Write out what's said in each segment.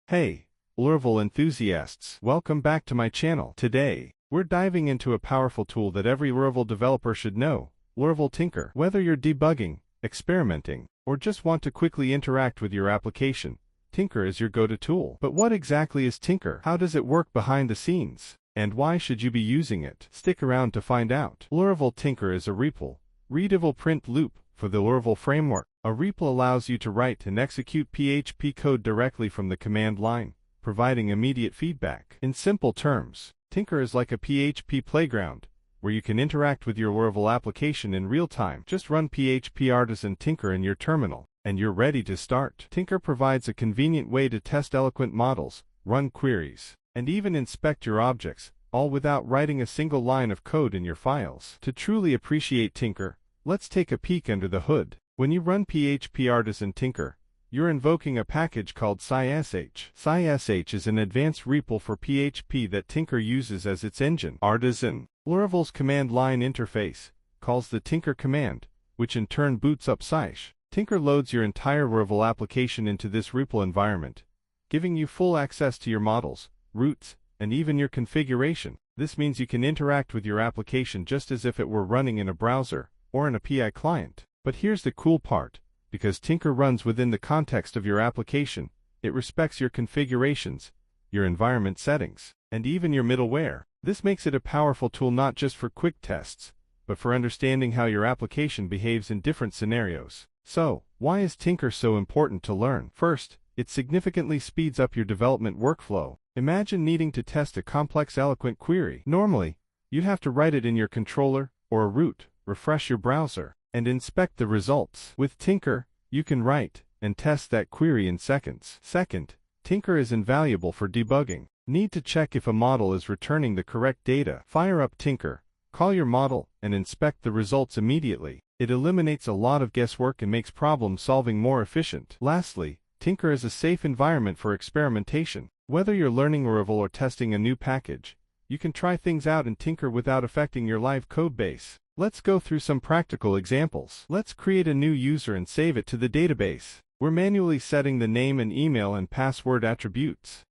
Hey, Laravel enthusiasts, welcome back to my channel. Today, we're diving into a powerful tool that every Laravel developer should know, Laravel Tinker. Whether you're debugging, experimenting, or just want to quickly interact with your application, Tinker is your go-to tool. But what exactly is Tinker? How does it work behind the scenes? And why should you be using it? Stick around to find out. Laravel Tinker is a REPL, readable print loop, for the Laravel framework. A REPL allows you to write and execute PHP code directly from the command line, providing immediate feedback. In simple terms, Tinker is like a PHP playground, where you can interact with your Laravel application in real time. Just run PHP Artisan Tinker in your terminal, and you're ready to start. Tinker provides a convenient way to test eloquent models, run queries, and even inspect your objects, all without writing a single line of code in your files. To truly appreciate Tinker, let's take a peek under the hood. When you run PHP Artisan Tinker, you're invoking a package called sci.sh. Sci.sh is an advanced REPL for PHP that Tinker uses as its engine. Artisan, Laravel's command line interface, calls the Tinker command, which in turn boots up sci.sh. Tinker loads your entire Laravel application into this REPL environment, giving you full access to your models, routes, and even your configuration. This means you can interact with your application just as if it were running in a browser or in a PI client. But here's the cool part. Because Tinker runs within the context of your application, it respects your configurations, your environment settings, and even your middleware. This makes it a powerful tool not just for quick tests, but for understanding how your application behaves in different scenarios. So, why is Tinker so important to learn? First, it significantly speeds up your development workflow. Imagine needing to test a complex eloquent query. Normally, you'd have to write it in your controller or a root, refresh your browser, and inspect the results. With Tinker, you can write and test that query in seconds. Second, Tinker is invaluable for debugging. Need to check if a model is returning the correct data? Fire up Tinker, call your model, and inspect the results immediately. It eliminates a lot of guesswork and makes problem solving more efficient. Lastly, Tinker is a safe environment for experimentation. Whether you're learning Laravel or testing a new package, you can try things out in Tinker without affecting your live code base. Let's go through some practical examples. Let's create a new user and save it to the database. We're manually setting the name and email and password attributes.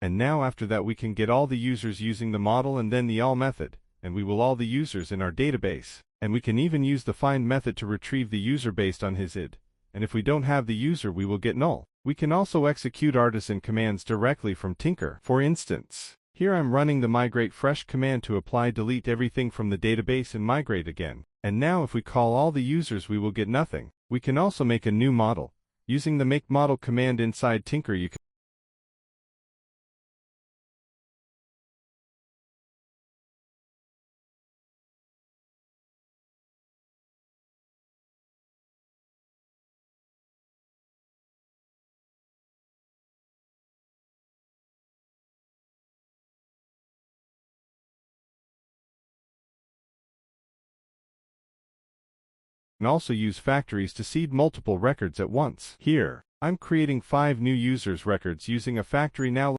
And now after that we can get all the users using the model and then the all method, and we will all the users in our database. And we can even use the find method to retrieve the user based on his id. And if we don't have the user we will get null. We can also execute artisan commands directly from Tinker. For instance, here I'm running the migrate fresh command to apply delete everything from the database and migrate again. And now if we call all the users we will get nothing. We can also make a new model. Using the make model command inside Tinker you can also use factories to seed multiple records at once. Here, I'm creating 5 new users records using a factory now.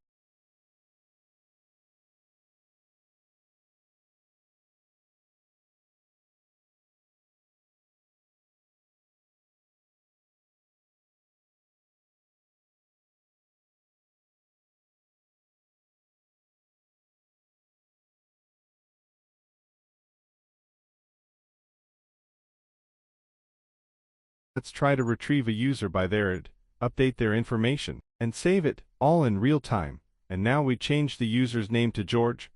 Let's try to retrieve a user by their id, update their information, and save it, all in real time. And now we change the user's name to George.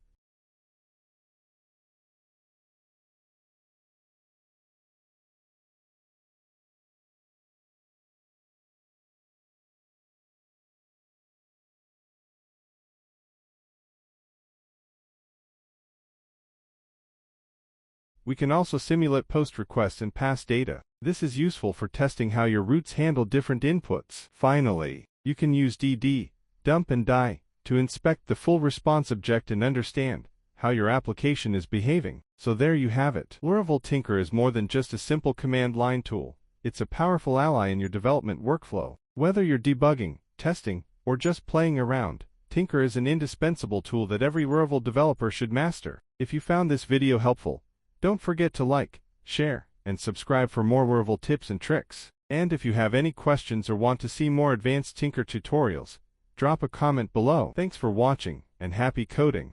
We can also simulate post requests and pass data. This is useful for testing how your routes handle different inputs. Finally, you can use dd, dump and die, to inspect the full response object and understand how your application is behaving. So there you have it. Laravel Tinker is more than just a simple command line tool. It's a powerful ally in your development workflow. Whether you're debugging, testing, or just playing around, Tinker is an indispensable tool that every Laravel developer should master. If you found this video helpful, don't forget to like, share, and subscribe for more Laravel tips and tricks. And if you have any questions or want to see more advanced Tinker tutorials, drop a comment below. Thanks for watching, and happy coding!